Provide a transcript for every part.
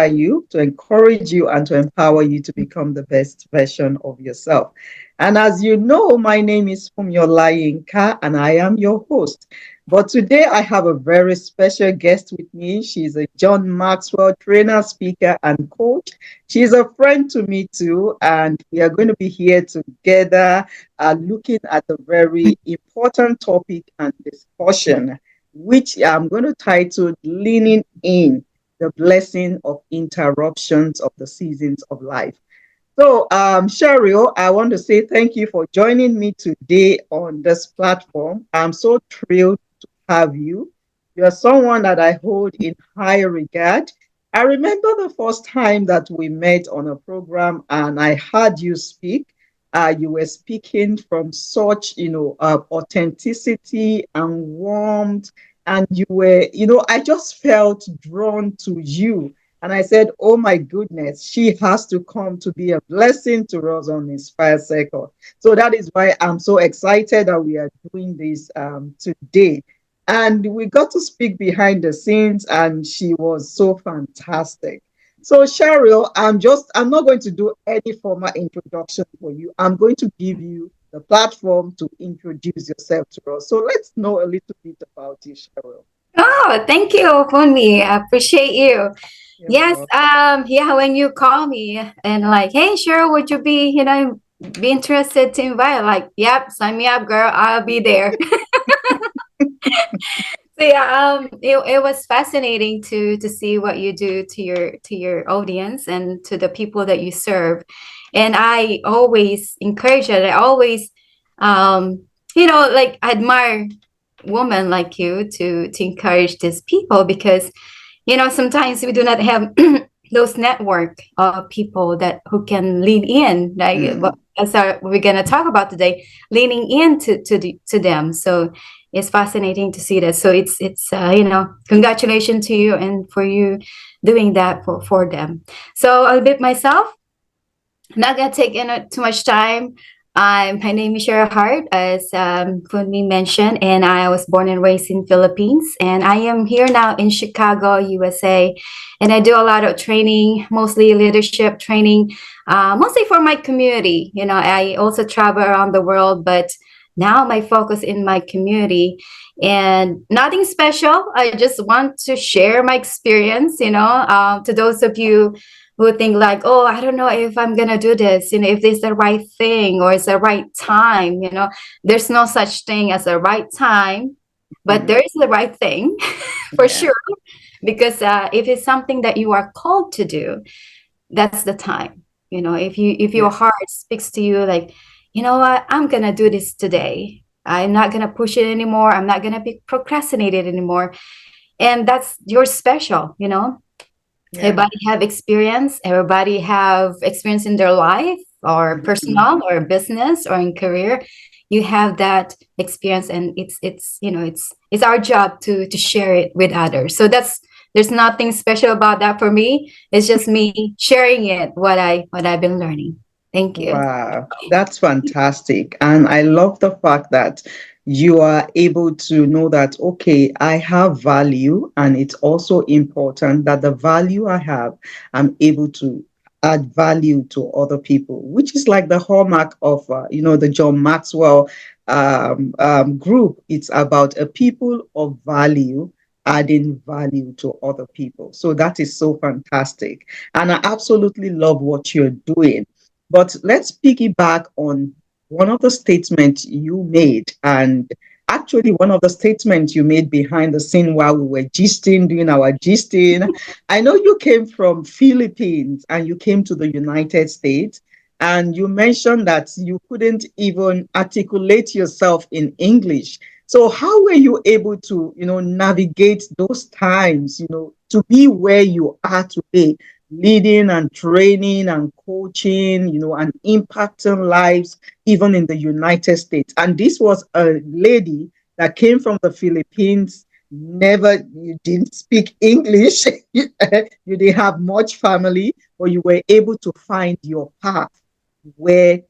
you, to encourage you, and to empower you to become the best version of yourself. And as you know, my name is Fumiola Yinka, and I am your host. But today I have a very special guest with me. She's a John Maxwell trainer, speaker, and coach. She's a friend to me too, and we are going to be here together looking at a very important topic and discussion, which I'm going to title Leaning In, the Blessing of Interruptions of the Seasons of Life. So, Sheryl, I want to say thank you for joining me today on this platform. I'm so thrilled to have you. You're someone that I hold in high regard. I remember the first time that we met on a program and I heard you speak. You were speaking from such, authenticity and warmth. And you were, I just felt drawn to you. And I said, oh my goodness, she has to come to be a blessing to us on Inspire Circle. So that is why I'm so excited that we are doing this today. And we got to speak behind the scenes, and she was so fantastic. So, Sheryl, I'm not going to do any formal introduction for you. I'm going to give you the platform to introduce yourself to us. So let's know a little bit about you, Sheryl. Oh, thank you, Funmi. I appreciate you. You're Yes, welcome. yeah, when you call me and like, hey, Cheryl, would you be interested to invite? Like, yep, sign me up, girl. I'll be there. So yeah, it was fascinating to see what you do to your audience and to the people that you serve. And I always encourage it. I always, like admire women like you to encourage these people because sometimes we do not have those network of people that who can lean in, like Mm. we're gonna talk about today, leaning into to them. So it's fascinating to see that. So it's congratulations to you and for you doing that for them. So I'll bit myself. I'm not gonna take too much time. My name is Sheryl Hart, as Kunmi mentioned, and I was born and raised in Philippines. And I am here now in Chicago, USA, and I do a lot of training, mostly leadership training, mostly for my community. I also travel around the world, but now my focus in my community, and nothing special. I just want to share my experience, to those of you who think like, oh, I don't know if I'm gonna do this, if this is the right thing or it's the right time. There's no such thing as a right time, but Mhm. there is the right thing for Yeah. sure. Because if it's something that you are called to do, that's the time. If your Yeah. heart speaks to you, like, you know what, I'm gonna do this today. I'm not gonna push it anymore. I'm not gonna be procrastinated anymore. And that's you're special. Yeah. Everybody have experience in their life or Mhm. personal or business or in career. You have that experience, and it's our job to share it with others. So there's nothing special about that for me. It's just me sharing it, what I've been learning. Thank you. Wow, that's fantastic. And I love the fact that you are able to know that, okay, I have value, and it's also important that the value I have, I'm able to add value to other people, which is like the hallmark of, the John Maxwell group. It's about a people of value adding value to other people. So that is so fantastic. And I absolutely love what you're doing. But let's piggyback on one of the statements you made, and actually one of the statements you made behind the scene while we were gisting, doing our gisting. I know you came from Philippines and you came to the United States, and you mentioned that you couldn't even articulate yourself in English. So how were you able to, navigate those times, to be where you are today? Leading and training and coaching, and impacting lives, even in the United States. And this was a lady that came from the Philippines. Never, you didn't speak English, you didn't have much family, but you were able to find your path where,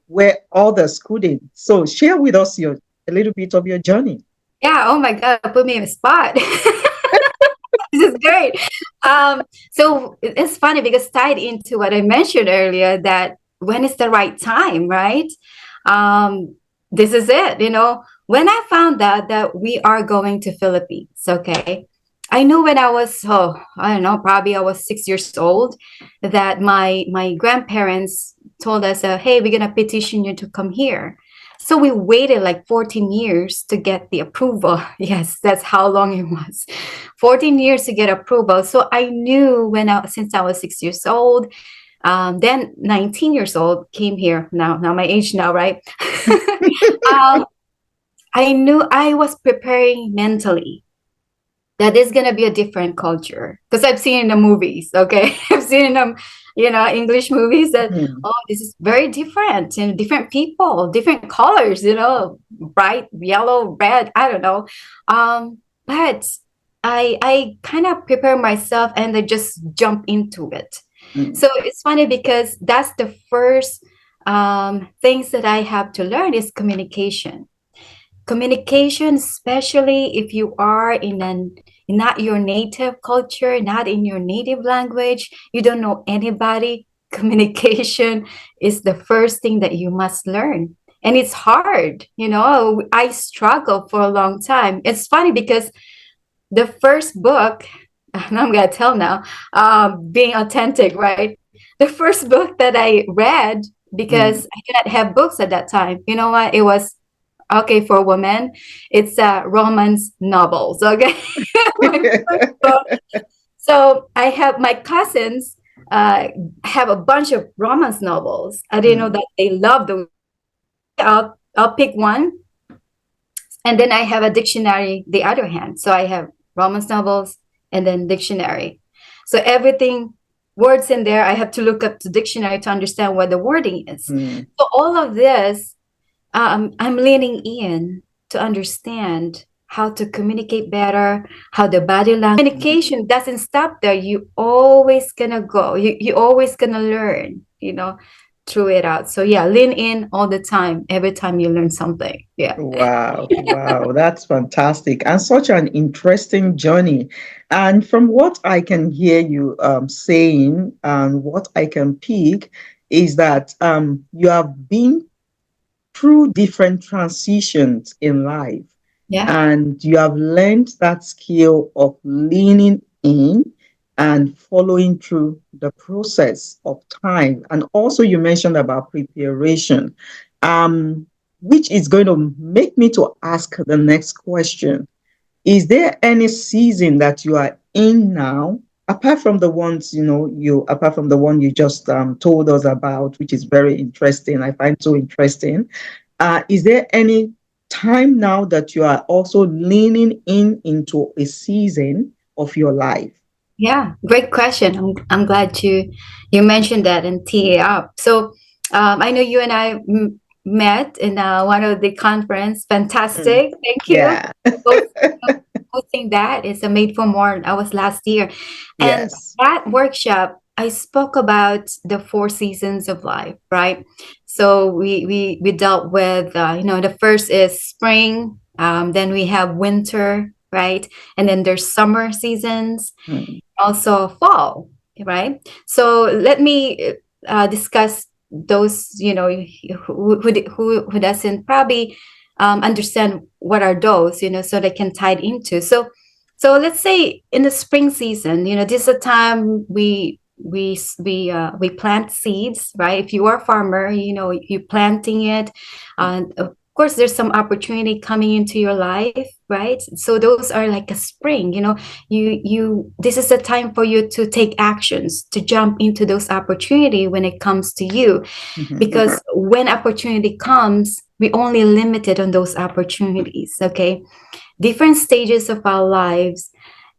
where others couldn't. So share with us a little bit of your journey. Yeah. Oh my God, put me in a spot. This is Great. So it's funny because tied into what I mentioned earlier that when is the right time, right? Um, this is it. When I found out that we are going to Philippines, okay, I knew when I was, I don't know, probably I was 6 years old, that my grandparents told us, hey, we're gonna petition you to come here. So we waited like 14 years to get the approval. Yes, that's how long it was. 14 years to get approval. So I knew since I was 6 years old, then 19 years old, came here. Now my age now, right? um, I knew I was preparing mentally that is going to be a different culture because I've seen in the movies. Okay. I've seen in them, English movies that, Mhm. oh, this is very different and different people, different colors, bright yellow, red, I don't know. But I kind of prepare myself and I just jump into it. Mm. So it's funny because that's the first things that I have to learn is communication, especially if you are not your native culture, not in your native language, you don't know anybody. Communication is the first thing that you must learn, and it's hard. I struggled for a long time. It's funny because the first book, and I'm gonna tell now, being authentic, right? The first book that I read, because Mm. I didn't have books at that time, you know what? It was okay for women. It's romance novels. Okay, my first book. So I have my cousins have a bunch of romance novels. I didn't know Mm. that they love those. I'll pick one, and then I have a dictionary. The other hand, so I have romance novels and then dictionary. So everything words in there, I have to look up the dictionary to understand what the wording is. Mm. So all of this I'm leaning in to understand how to communicate better, how the body language communication doesn't stop there. You always gonna go. You always gonna learn. Through it out. So yeah, lean in all the time. Every time you learn something. Yeah. Wow, wow, that's fantastic and such an interesting journey. And from what I can hear you saying and what I can pick is that you have been through different transitions in life. Yeah. And you have learned that skill of leaning in and following through the process of time. And also, you mentioned about preparation, um, which is going to make me to ask the next question. Is there any season that you are in now, apart from the ones apart from the one you just told us about, which is very interesting? I find so interesting. Is there any time now that you are also leaning into a season of your life? Yeah, great question. I'm glad you mentioned that and tee it up. So I know you and I met in one of the conference. Mm. Fantastic. Thank you Yeah. for hosting that. It's a Made for More. That was last year. And Yes. that workshop, I spoke about the four seasons of life, right? So we dealt with, the first is spring. Then we have winter, right? And then there's summer seasons, Mm. also fall, right? So let me discuss those, who doesn't probably understand what are those, so they can tie it into. So let's say in the spring season, this is a time we plant seeds, right? If you are a farmer, you're planting it, and of course there's some opportunity coming into your life, right? So those are like a spring, this is a time for you to take actions, to jump into those opportunity when it comes to you, Mhm. because when opportunity comes, we only limited on those opportunities. Okay, different stages of our lives,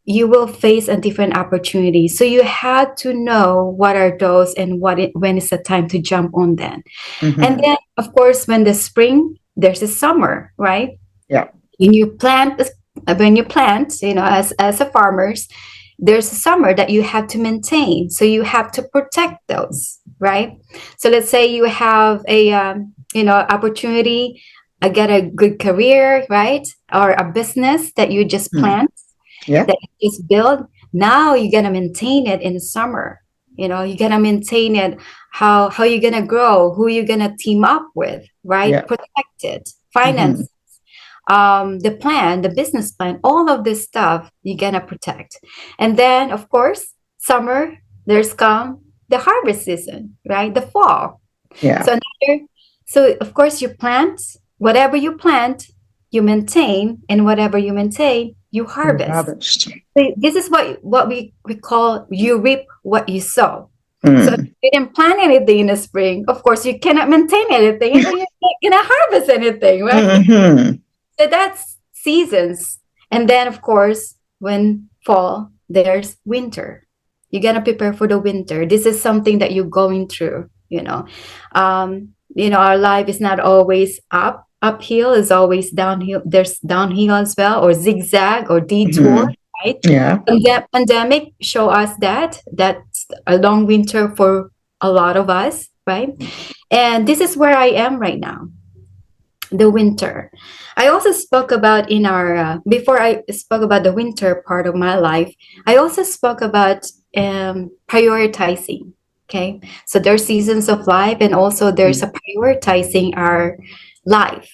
you will face a different opportunity, so you had to know what are those and when is the time to jump on them. And Mhm. then of course when the spring, there's a summer, right? Yeah. When you plant, as a farmers, there's a summer that you have to maintain, so you have to protect those, right? So let's say you have a opportunity, get a good career, right? Or a business that you just Mm. plant, Yeah. that you just build. Now you're gonna maintain it in summer. You're gonna maintain it. How you're gonna grow, who you're gonna team up with, right? Yeah. Protect it, Mm-hmm. finance, the plan, the business plan, all of this stuff you're gonna protect. And then, of course, summer, there's come the harvest season, right? The fall. Yeah. So of course you plant whatever you plant, you maintain, and whatever you maintain, you You harvest. harvest. This is what we call you reap what you sow. So if Mm. you didn't plant anything in the spring, of course you cannot maintain anything, and then you're not gonna harvest anything, right? Mm-hmm. So that's seasons. And then, of course, when fall, there's winter. You gotta prepare for the winter. This is something that you're going through. Our life is not always uphill, is always downhill. There's downhill as well, or zigzag or detour, Mm-hmm. right? Yeah. And that pandemic show us that's a long winter for a lot of us, right? And this is where I am right now, the winter. I also spoke about in our before I spoke about the winter part of my life. I also spoke about prioritizing. Okay, so there's seasons of life, and also there's a prioritizing our life.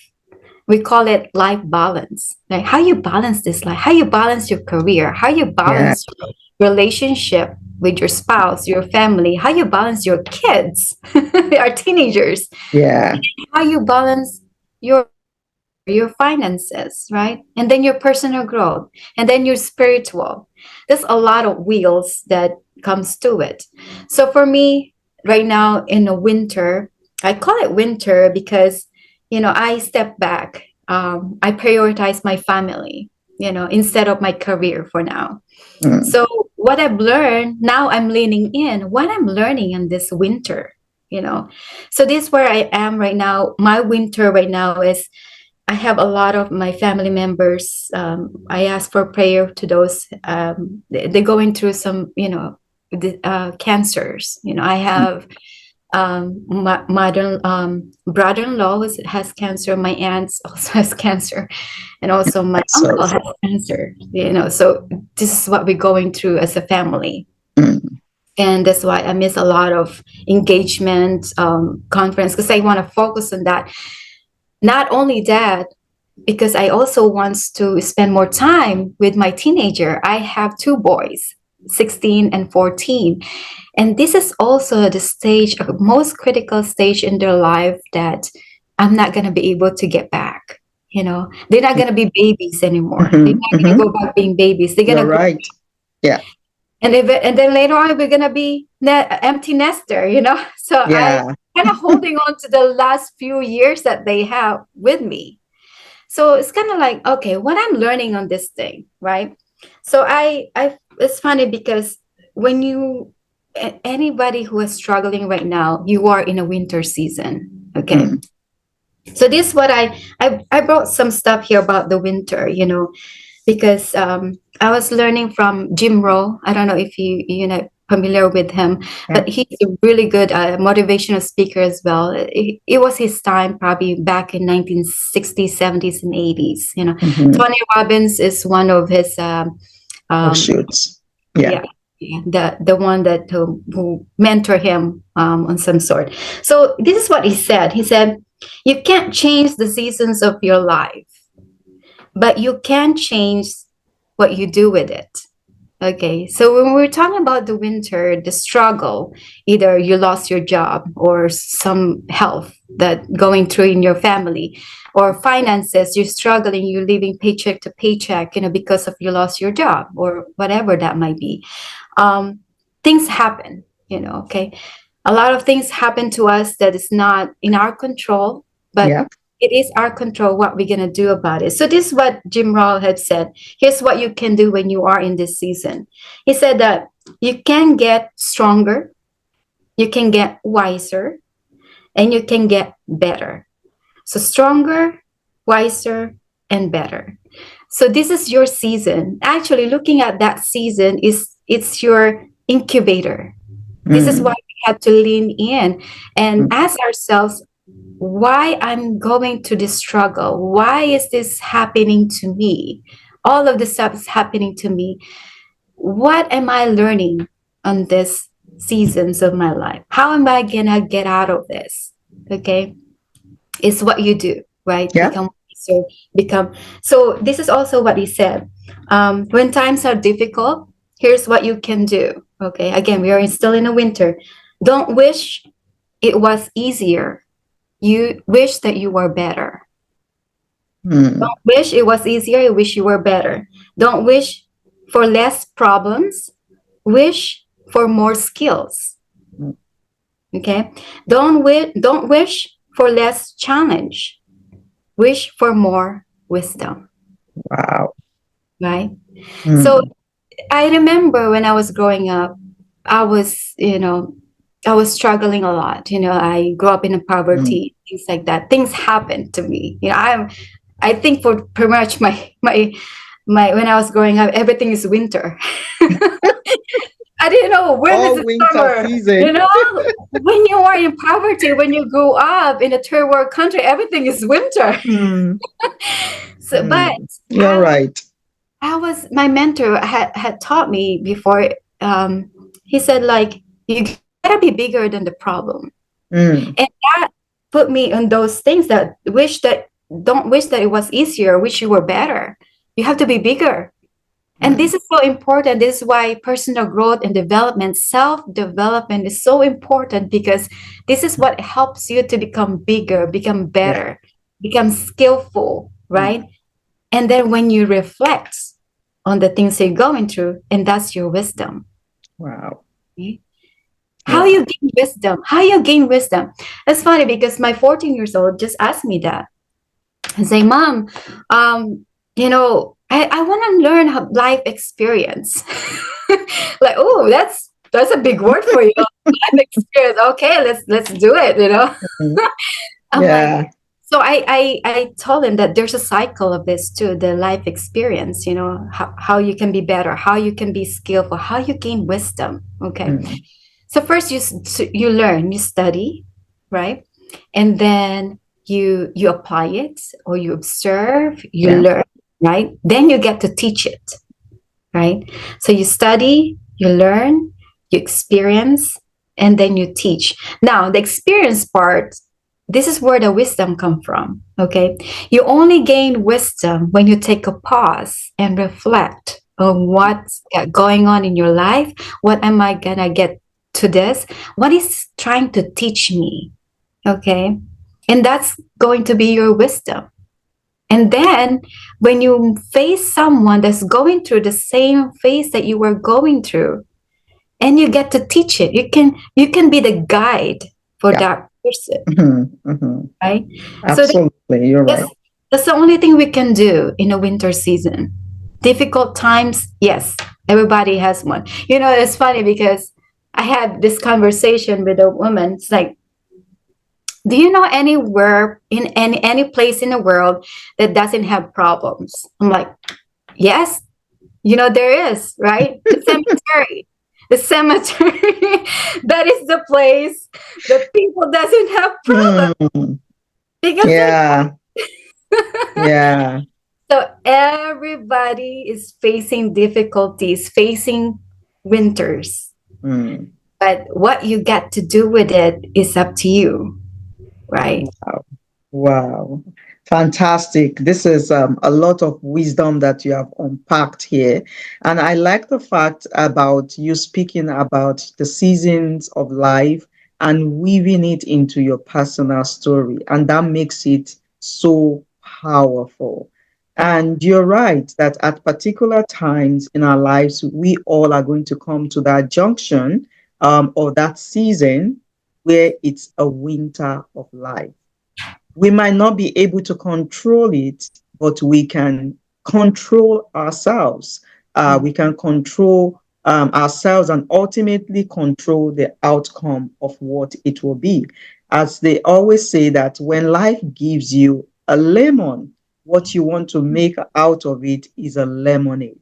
We call it life balance. Like how you balance this life, how you balance your career, how you Yeah. balance your relationship with your spouse, your family, how you balance your kids, our teenagers, Yeah. how you balance your finances, right? And then your personal growth, and then your spiritual. There's a lot of wheels that comes to it. So for me, right now in the winter, I call it winter because I step back. I prioritize my family, instead of my career for now. Mm. So what I've learned now, I'm leaning in what I'm learning in this winter. So this is where I am right now. My winter right now is I have a lot of my family members. I ask for prayer to those. They're going through some, cancers. I have my mother, brother-in-law has cancer. My aunt also has cancer, and also my So, uncle has cancer. So this is what we're going through as a family, mm. and that's why I miss a lot of engagement, conference, because I want to focus on that. Not only that, because I also want to spend more time with my teenager. I have two boys, 16 and 14. And this is also the stage, most critical stage in their life that I'm not going to be able to get back. They're not going to be babies anymore. They're Mm-hmm. not going to Mm-hmm. go back being babies. They're going You're to grow. right. Yeah. And then later on, we're going to be empty nester. So I Yeah. kind of holding on to the last few years that they have with me. So it's kind of like, okay, what I'm learning on this thing, right? So I it's funny because when anybody who is struggling right now, you are in a winter season. Okay. Mm. So this is what I brought some stuff here about the winter, because I was learning from Jim Rohn. I don't know if familiar with him, Yeah. but he's a really good motivational speaker as well. It was his time probably back in 1960s, 70s, and 80s. Mm-hmm. Tony Robbins is one of his Oh, um, shoots. Yeah. yeah, yeah, the one that who mentor him on some sort. So this is what he said. He said, "You can't change the seasons of your life, but you can change what you do with it." Okay, so when we're talking about the winter, the struggle, either you lost your job or some health that going through in your family, or finances, you're struggling, you're living paycheck to paycheck, because of you lost your job or whatever that might be. Um, Things happen, okay? A lot of things happen to us that is not in our control, but Yeah. it is our control what we're going to do about it. So this is what Jim Rohn had said. Here's what you can do when you are in this season. He said that you can get stronger, you can get wiser, and you can get better. So stronger, wiser, and better. So this is your season. Actually, looking at that season it's your incubator. This is why Mm. we have to lean in and Mm. ask ourselves, why I'm going to this struggle? Why is this happening to me? All of this stuff is happening to me. what am I learning on this seasons of my life? How am I gonna get out of this? Okay, it's what you do, right? Yeah. Become wiser, become. So this is also what he said. When times are difficult, here's what you can do. Okay, again, we are still in the winter. Don't wish it was easier. You wish that you were better. Mm. Don't wish it was easier. You wish you were better. Don't wish for less problems. Wish for more skills. Mm. Okay. Don't wish for less challenge. Wish for more wisdom. Wow. Right. So Mm. I remember when I was growing up, I was, I was struggling a lot. I grew up in a Mm. poverty, things like that. Things happened to me. I think for pretty much my when I was growing up, everything is winter. I didn't know when is All the winter summer. season. When you are in poverty, when you grew up in a third world country, everything is winter. Mm. So, but Mm. You're I right. I was my mentor had taught me before. He said like you gotta be bigger than the problem, Mm. and that put me on those things that don't wish that it was easier, wish you were better. You have to be bigger. And Mm. this is so important. This is why personal growth and development, self development is so important because this is what helps you to become bigger, become Yeah. better, become skillful, Mm. right? And then when you reflect on the things you're going through, and that's your wisdom. Wow. Okay? How Yeah. you gain wisdom? How you gain wisdom? That's funny because my 14 years old just asked me that and say, Mom, I want to learn how life experience. Like, oh, that's a big word for you. Life experience. Okay, let's do it. Mm. I'm like, Yeah. so I told him that there's a cycle of this too, the life experience, how you can be better, how you can be skillful, how you gain wisdom. Okay. Mm. So first you learn, you study, right? And then you apply it or you observe, you Yeah. learn, right? Then you get to teach it, right? So you study, you learn, you experience, and then you teach. Now, the experience part, this is where the wisdom come from, okay? You only gain wisdom when you take a pause and reflect on what's going on in your life. What am I gonna get to this? What is trying to teach me? Okay. And that's going to be your wisdom. And then when you face someone that's going through the same phase that you were going through, and you get to teach it, you can be the guide for Yeah. that person, Mm-hmm. right? So Absolutely. You're that's right. that's the only thing we can do in a winter season. Difficult times, yes, everybody has one. It's funny because I had this conversation with a woman. It's like, do you know anywhere in any place in the world that doesn't have problems? I'm like, yes, there is, right? The cemetery. The cemetery. That is the place that people doesn't have problems Hmm. because they're Yeah. Yeah. so everybody is facing difficulties, facing winters. Mm. But what you get to do with it is up to you, right? Wow. Wow. Fantastic. This is a lot of wisdom that you have unpacked here. And I like the fact about you speaking about the seasons of life and weaving it into your personal story. And that makes it so powerful. And you're right that at particular times in our lives, we all are going to come to that junction or that season where it's a winter of life. We might not be able to control it, but we can control ourselves. We can control ourselves and ultimately control the outcome of what it will be. As they always say, that when life gives you a lemon, what you want to make out of it is a lemonade.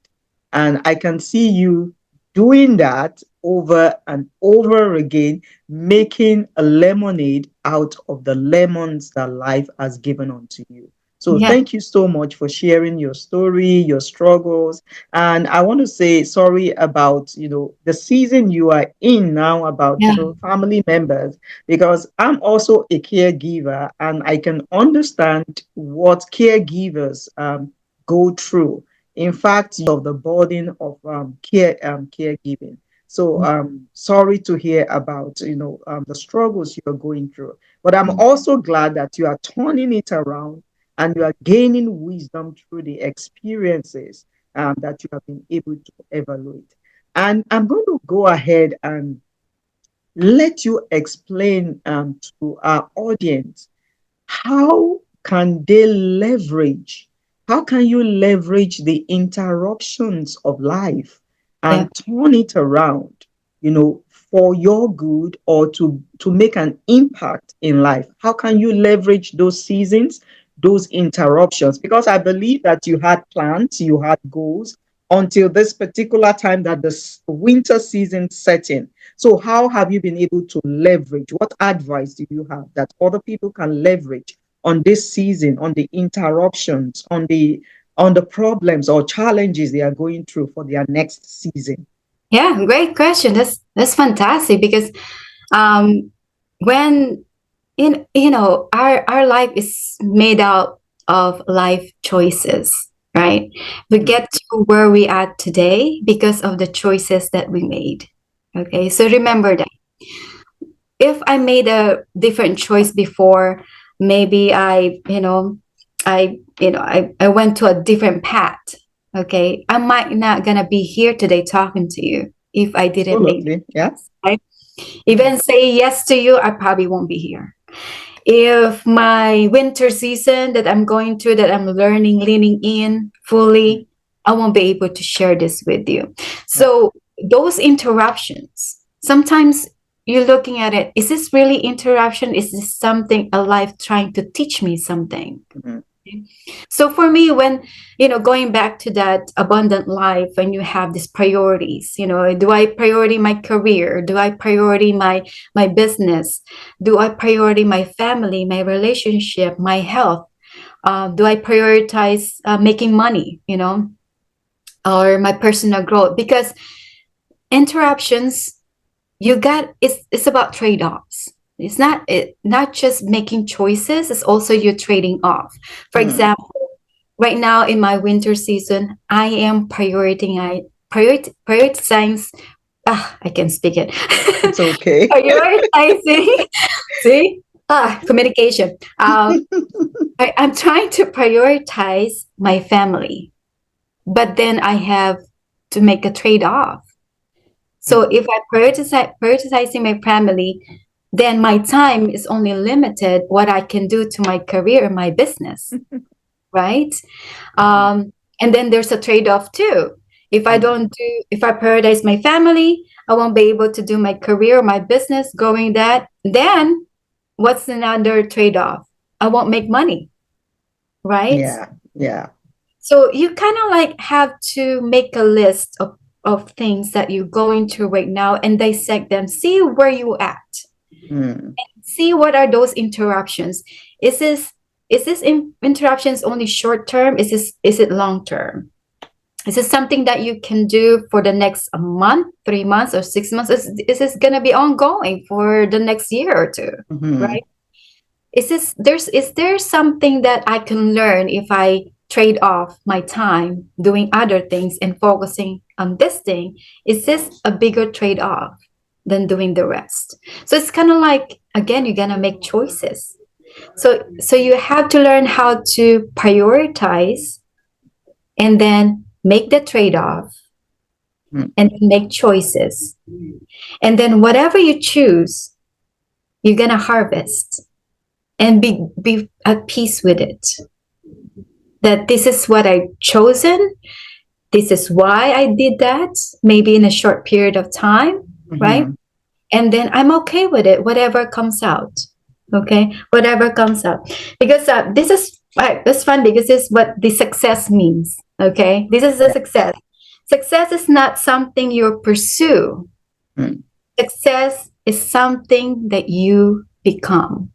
And I can see you doing that over and over again, making a lemonade out of the lemons that life has given unto you. So Yeah. thank you so much for sharing your story, your struggles. And I want to say sorry about, the season you are in now, about, Yeah. family members, because I'm also a caregiver and I can understand what caregivers go through. In fact, of the burden of caregiving. So sorry to hear about, the struggles you're going through. But I'm also glad that you are turning it around and you are gaining wisdom through the experiences that you have been able to evaluate. And I'm going to go ahead and let you explain to our audience, how can they leverage, how can you leverage the interruptions of life Yeah. and turn it around, for your good, or to make an impact in life? How can you leverage those seasons, those interruptions? Because I believe that you had plans, you had goals until this particular time that the winter season set in. So how have you been able to leverage? What advice do you have that other people can leverage on this season, on the interruptions, on the problems or challenges they are going through for their next season? Yeah, great question. That's fantastic because um when our life is made out of life choices, right? We Mm, get to where we are today because of the choices that we made. Okay, so remember that if I made a different choice before, maybe I went to a different path. Okay, I might not gonna be here today talking to you if I didn't make that absolutely. Yeah. choice, right? Mhm, Even say yes to you, I probably won't be here. If my winter season that I'm going through, that I'm learning, leaning in mm, fully, I won't be able to share this with you. yeah. So those interruptions, sometimes you're looking at it, is this really interruption? Is this something, a life trying to teach me something? Mhm, So for me, when, going back to that abundant life, when you have these priorities, do I priority my career? Do I priority my business? Do I priority my family, my relationship, my health? Do I prioritize making money, or my personal growth? Because interruptions, it's about trade-offs. It's not just making choices, it's also you're trading off. For mm. example, right now in my winter season, I am prioritizing. I can speak it. It's okay. Prioritizing. See, communication. I'm trying to prioritize my family, but then I have to make a trade-off. So Mm, if I prioritizing my family, then my time is only limited what I can do to my career and my business, right? mhm, And then there's a trade-off too. mm. If I prioritize my family, I won't be able to do my career, my business, going that. Then what's another trade-off? I won't make money, right? Yeah. Yeah. So you kind of like have to make a list of things that you're going through right now and dissect them, see where you at, Mm, see what are those interruptions. Is this interruptions only short term? Is it long term? Is this something that you can do for the next a month, 3 months, or 6 months? Is this gonna be ongoing for the next year or two? mhm, Right? Is there something that I can learn if I trade off my time doing other things and focusing on this thing? Is this a bigger trade off than doing the rest? So it's kind of like, again, you're gonna make choices. So you have to learn how to prioritize and then make the trade off mm. and make choices. And then whatever you choose, you're gonna harvest and be at peace with it. That this is what I've chosen. This is why I did that, maybe in a short period of time, right? Mhm. And then I'm okay with it, whatever comes out. Okay, whatever comes out. Because this is it's fun because this is what the success means. Okay, this is the Yeah. success. Success is not something you pursue. Mm, Success is something that you become.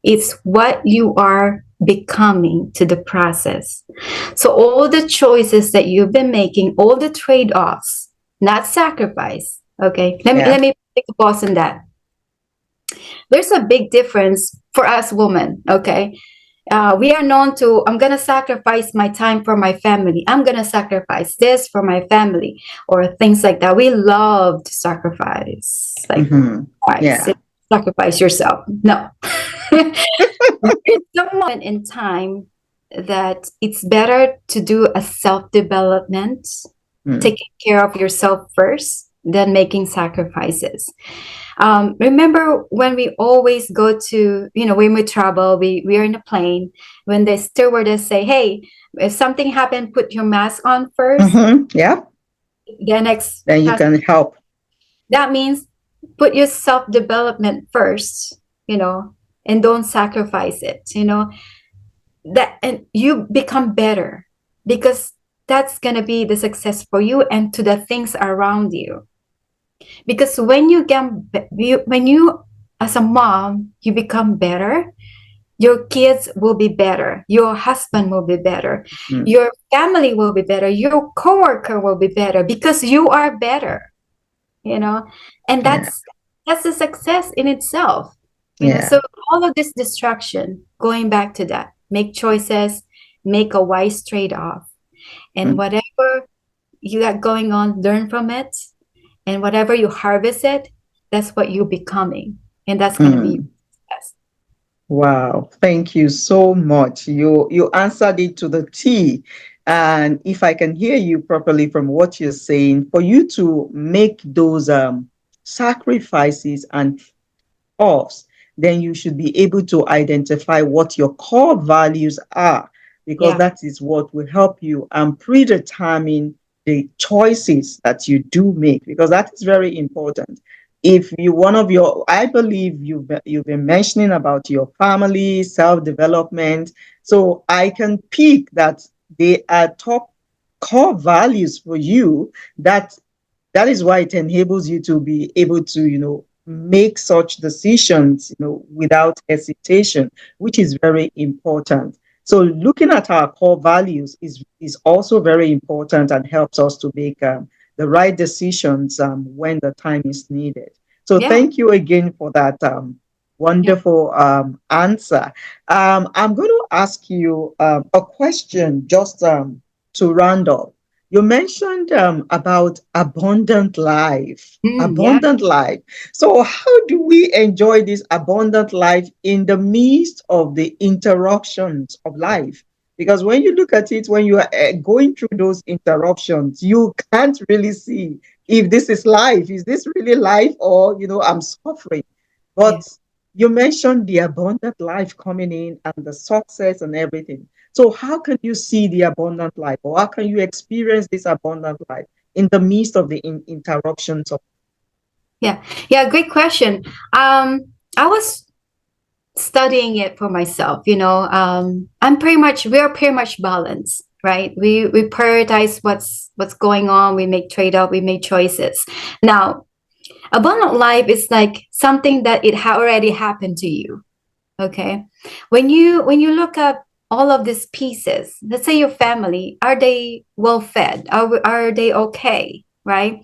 It's what you are becoming to the process. So all the choices that you've been making, all the trade-offs, not sacrifice. Okay. Yeah. Let me take a pause on that. There's a big difference for us women. Okay. We are known to, I'm going to sacrifice my time for my family. I'm going to sacrifice this for my family, or things like that. We love to sacrifice, like, Mm-hmm. sacrifice, Yeah. sacrifice yourself. No. It's a moment in time that it's better to do a self-development, Mm. taking care of yourself first, than making sacrifices. Remember when we always go to, when we travel, we are in a plane, when the stewardess say, hey, if something happened, put your mask on first, Mm-hmm. Yeah. the next Then you can help. that means put your self-development first, and don't sacrifice it, that, and you become better, because that's going to be the success for you and to the things around you. Because when you as a mom, you become better, your kids will be better, your husband will be better, Mm. your family will be better, your coworker will be better, because you are better, and Yeah. that's a success in itself. Yeah. So all of this distraction, going back to that, make choices, make a wise trade-off, and Mm. whatever you got going on, learn from it, and whatever you harvest it, that's what you're becoming, and that's going to be Mm. best. Wow, thank you so much. You answered it to the T. And if I can hear you properly from what you're saying, for you to make those sacrifices and offs, then you should be able to identify what your core values are, because Yeah, that is what will help you and predetermine the choices that you do make, because that is very important. If you one of your, I believe you've been mentioning about your family self-development, so I can pick that they are top core values for you, that that is why it enables you to be able to, make such decisions, without hesitation, which is very important. So looking at our core values is also very important and helps us to make the right decisions when the time is needed. So yeah, thank you again for that yeah. wonderful answer. I'm going to ask you a question just to round up. You mentioned about abundant life. Yeah, Abundant life. So, how do we enjoy this abundant life in the midst of the interruptions of life? Because when you look at it, when you are going through those interruptions, you can't really see if this is life. Is this really life, or I'm suffering? yeah, But you mentioned the abundant life coming in and the success and everything. So, how can you see the abundant life, or how can you experience this abundant life in the midst of the interruptions of? yeah, yeah. Great question. I was studying it for myself. We are pretty much balanced, right? We prioritize what's going on. We make trade-off. We make choices. Now, abundant life is like something that already happened to you. Okay, when you look up all of these pieces, let's say your family, are they well fed? Are they okay? Right?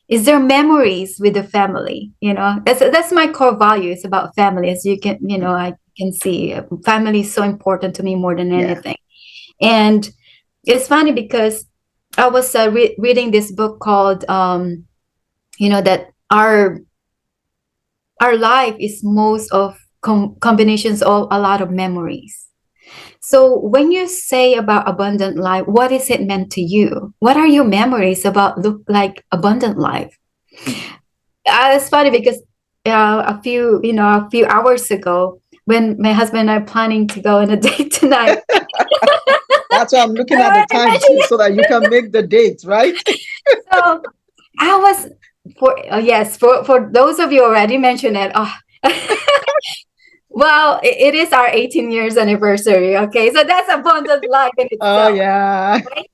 Is there memories with the family? That's my core value. It's about family. As you can, I can see, family is so important to me more than Yeah. anything. And it's funny because I was reading this book called, that our life is most of combinations of a lot of memories. So when you say about abundant life, what is it meant to you? What are your memories about look like abundant life? Mm. It's funny because a few hours ago, when my husband and I are planning to go on a date tonight, That's why I'm looking I at the already time mentioned too, it. so that you can make the date, right? So I was yes, for those of you already mentioned it. Oh. Well, it is our 18 years anniversary. Okay, so that's abundant life in Oh itself, yeah. right?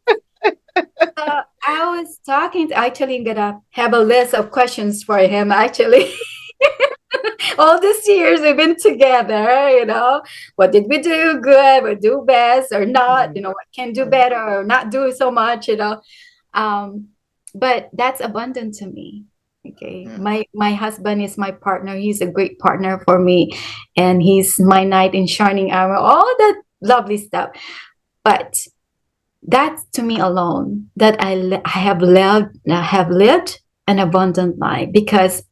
So I was talking to, actually, I'm gonna have a list of questions for him, actually. All these years we've been together, what did we do good, what do best or not, Mm, what can do better or not do so much, um, but that's abundant to me. Okay. mm, My husband is my partner. He's a great partner for me. And he's my knight in shining armor, all that lovely stuff. But that's to me alone that I have lived an abundant life, because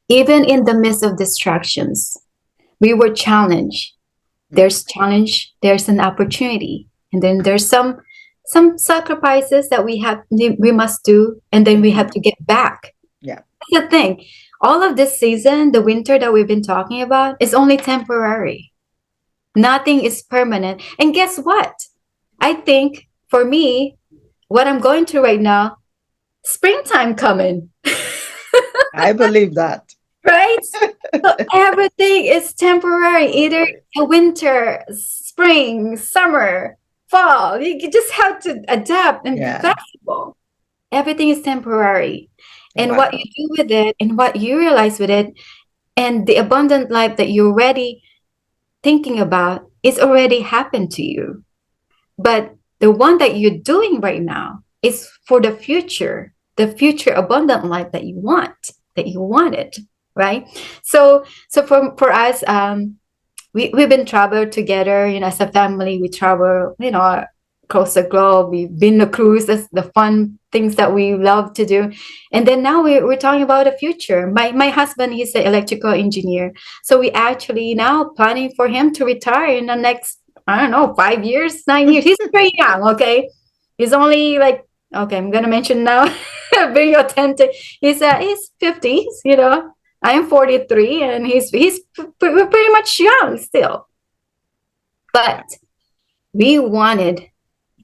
even in the midst of distractions, we were challenged. mm. There's challenge, there's an opportunity, and then there's some sacrifices that we must do, and then we have Mhm. to get back. Yeah. That's the thing. All of this season, the winter that we've been talking about, is only temporary. Nothing is permanent. And guess what? I think for me, what I'm going through right now, springtime coming. I believe that. Right? So everything is temporary, either a winter, spring, summer, fall. You just have to adapt and be Yeah. flexible. Everything is temporary. And what you Wow. do with it and what you realize with it, and the abundant life that you're already thinking about, is already happened to you. But the one that you're doing right now is for the future abundant life that you want, that you wanted, right? So for us, we've been traveled together, as a family. We travel, across the globe. We've been to cruises, the fun things that we love to do. And then now we're talking about the future. My husband, he's an electrical engineer. So we actually now planning for him to retire in the next, I don't know, 5 years, 9 years. He's very young, okay? He's only like, okay, I'm gonna mention now, being authentic. He's 50s, I am 43, and we're pretty much young still. But we wanted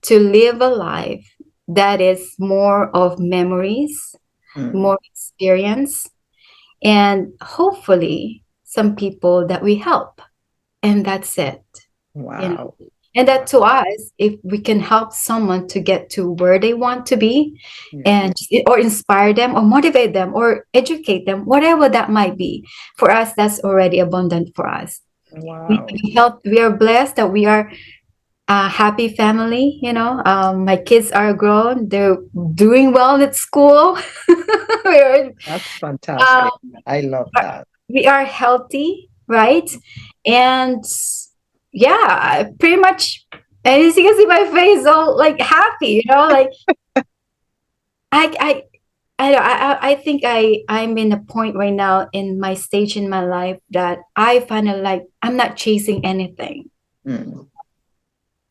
to live a life that is more of memories, Mm. more experience, and hopefully some people that we help. And that's it. you know Wow. and that, to us, if we can help someone to get to where they want to be, Yeah. and or inspire them or motivate them or educate them, whatever that might be, for us, that's already abundant for us. Wow. We are blessed that we are a happy family. My kids are grown, they're doing well at school. we're That's um, fantastic. I love that. we are healthy, right? And yeah, pretty much. And as you can see, my face all like happy, like I I. I think I'm in a point right now in my stage in my life that I finally, like, I'm not chasing anything. Mm.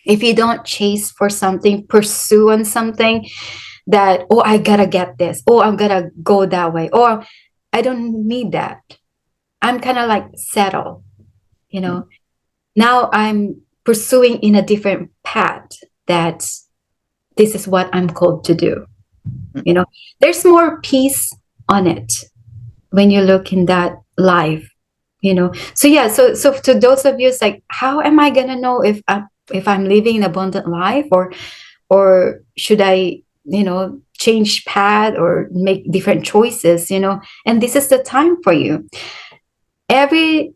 If you don't chase for something, pursue on something, that, oh, I gotta get this, oh, I'm gonna go that way, or I don't need that. I'm kind of like settle, you Mm. know. Now I'm pursuing in a different path, that this is what I'm called to do. Mm. You know, there's more peace on it when you look in that life. So yeah, so to those of you, it's like, how am I gonna know if I'm living an abundant life, or should I, change path or make different choices? And this is the time for you. Every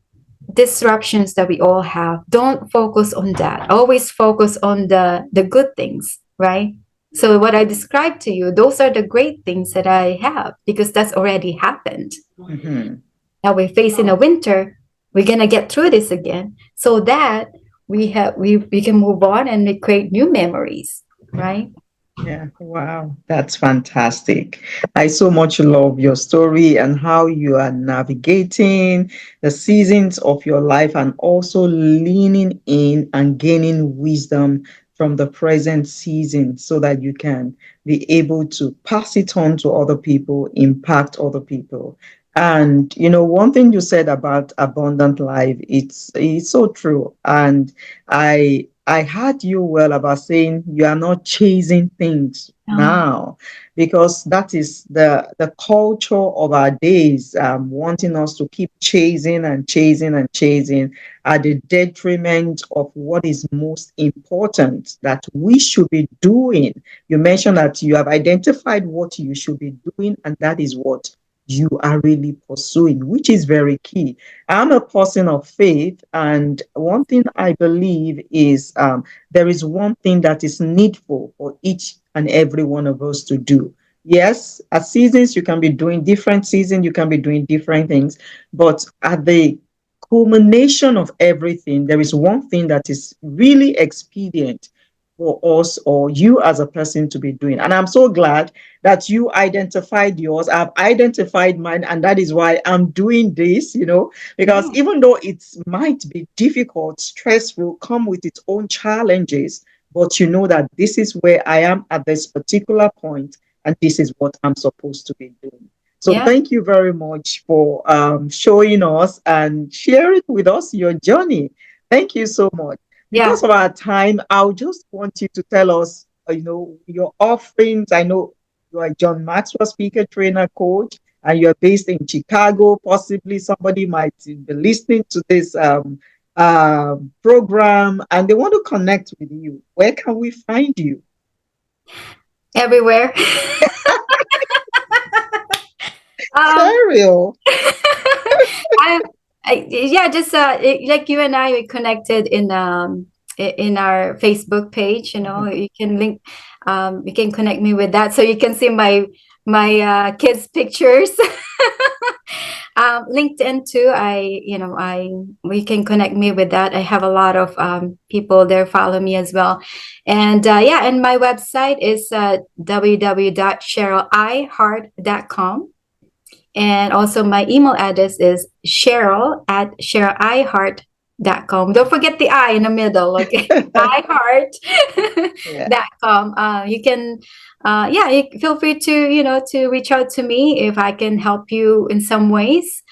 disruptions that we all have, don't focus on that. Always focus on the good things, right? So what I described to you, those are the great things that I have, because that's already happened. Mhm. Now we're facing a winter. We're gonna get through this again, so that we can move on and we create new memories, right? Yeah, wow, that's fantastic. I so much love your story and how you are navigating the seasons of your life and also leaning in and gaining wisdom from the present season so that you can be able to pass it on to other people, impact other people. And one thing you said about abundant life, it's so true. And I heard you well about saying you are not chasing things No. now, because that is the culture of our days, wanting us to keep chasing and chasing and chasing at the detriment of what is most important that we should be doing. You mentioned that you have identified what you should be doing, and that is what you are really pursuing, which is very key. I'm a person of faith, and one thing I believe is there is one thing that is needful for each and every one of us to do. Yes, at seasons you can be doing different seasons, you can be doing different things, but at the culmination of everything, there is one thing that is really expedient for us or you as a person to be doing. And I'm so glad that you identified yours. I've identified mine, and that is why I'm doing this, because Yeah. even though it might be difficult, stressful, come with its own challenges, but you know that this is where I am at this particular point, and this is what I'm supposed to be doing. So Yeah. thank you very much for showing us and sharing with us your journey. Thank you so much. Yeah. Because of our time, I'll just want you to tell us, your offerings. I know you are John Maxwell speaker, trainer, coach, and you're based in Chicago. Possibly somebody might be listening to this program and they want to connect with you. Where can we find you? Everywhere. um Cheryl. I, yeah, just like you and I we connected in our Facebook page. Mhm. You can link, you can connect me with that, so you can see my kids' pictures. LinkedIn too. I we can connect me with that. I have a lot of people there follow me as well, and yeah, and my website is www.sheryliheart.com. And also my email address is Sheryl@SherylIHeart.com. Don't forget the I in the middle, okay? Yeah. iHeart.com. You can, yeah, feel free to, to reach out to me if I can help you in some ways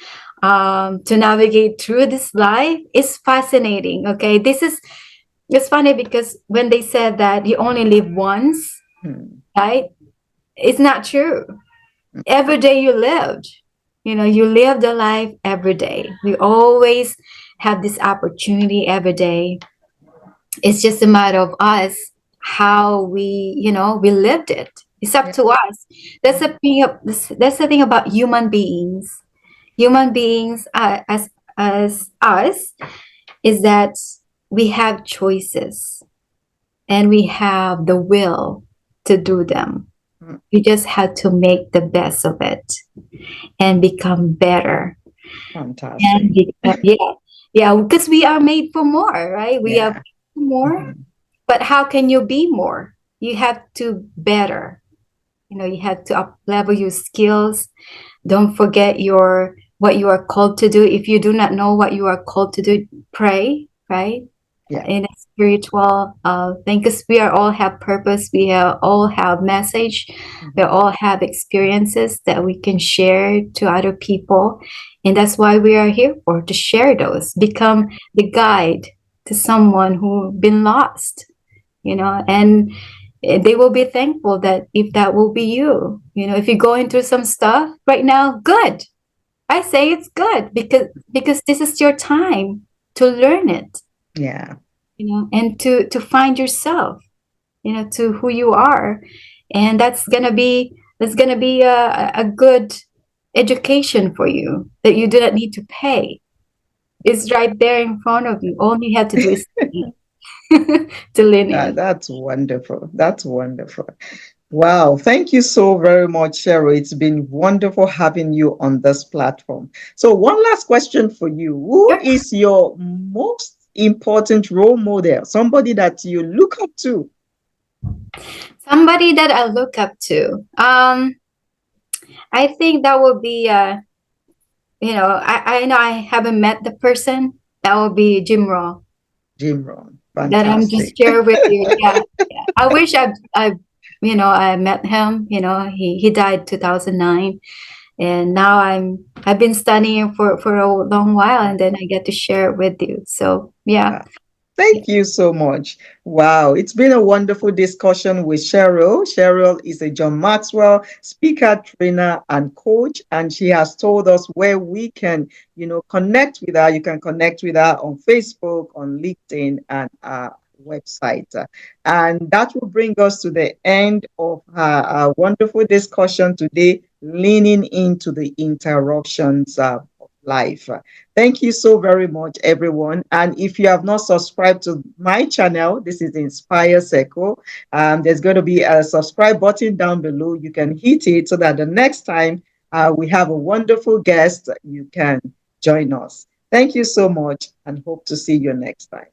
to navigate through this life. It's fascinating, okay? It's funny because when they said that you only live once, Hmm. right? It's not true. Every day you lived, you live the life every day. We always have this opportunity every day. It's just a matter of us how we lived it. It's up Yeah. to us. That's the thing about human beings, as us, is that we have choices and we have the will to do them. Mm. You just have to make the best of it and become better. Fantastic. And yeah, yeah, because we are made for more, right? We are Yeah. made for more. Mhm. But how can you be more? You have to better. You have to up level your skills. Don't forget your what you are called to do. If you do not know what you are called to do, pray, right? Yeah. In a spiritual thing, because we are all have purpose, all have message, we Mhm. all have experiences that we can share to other people, and that's why we are here for, to share those, become the guide to someone who been lost, and they will be thankful that if that will be you, if you're going through some stuff right now, good. I say it's good because this is your time to learn it, Yeah. and to find yourself, to who you are, and that's gonna be a good education for you that you do not need to pay. It's right there in front of you. All you have to do is to lean in. That's wonderful. That's wonderful. Wow. Thank you so very much, Cheryl. It's been wonderful having you on this platform. So, one last question for you. Who Sure. is your most important role model? Somebody that you look up to? Somebody that I look up to. I think that will be I know I haven't met the person. That will be Jim Rohn. Jim Rohn. That I'm just Fantastic. share with you. Yeah, yeah. I wish I met him. He died 2009, and now I've been studying for a long while, and then I get to share it with you. So yeah, yeah, Thank you so much. Wow, it's been a wonderful discussion with Cheryl. Cheryl is a John Maxwell speaker, trainer, and coach, and she has told us where we can, connect with her. You can connect with her on Facebook, on LinkedIn, and our website. And that will bring us to the end of our wonderful discussion today. leaning into the interruptions of life. Thank you so very much, everyone. And if you have not subscribed to my channel, this is Inspire Circle. There's going to be a subscribe button down below. You can hit it so that the next time we have a wonderful guest, you can join us. Thank you so much and hope to see you next time.